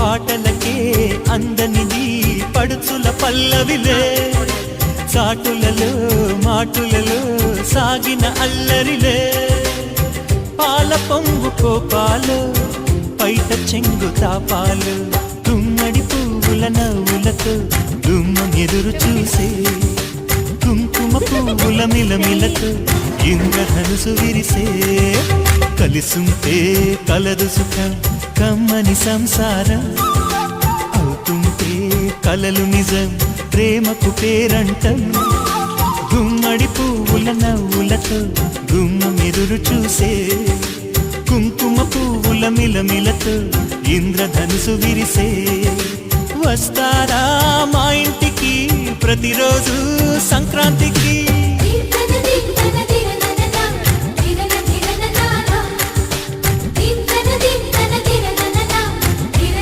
పాటలకే అందనిది పడుచుల పల్లవిలే చాటులలో మాటులలో సాగిన అల్లరిలే పాల పొంగు కోపాలు పైట చెంగు తాపాలు గుమ్మడి పువ్వుల నవ్వులతో గుమ్మం ఎదురు చూసే కుంకుమ పువ్వుల మిలమిలతో ఇంద్రధనుసు విరిసే కలిసుంటే కలదు సుఖం కమ్మని సంసారం అవుతుంటే కలలు నిజం ప్రేమకు పేరంటం గుమ్మడి పువ్వుల నవ్వులతో గుమ్మం ఎదురు చూసే కుంకుమ పువ్వుల మిలమిలతో ఇంద్రధనుసు విరిసే వస్తారా మా ఇంటికి ప్రతిరోజు సంక్రాంతికి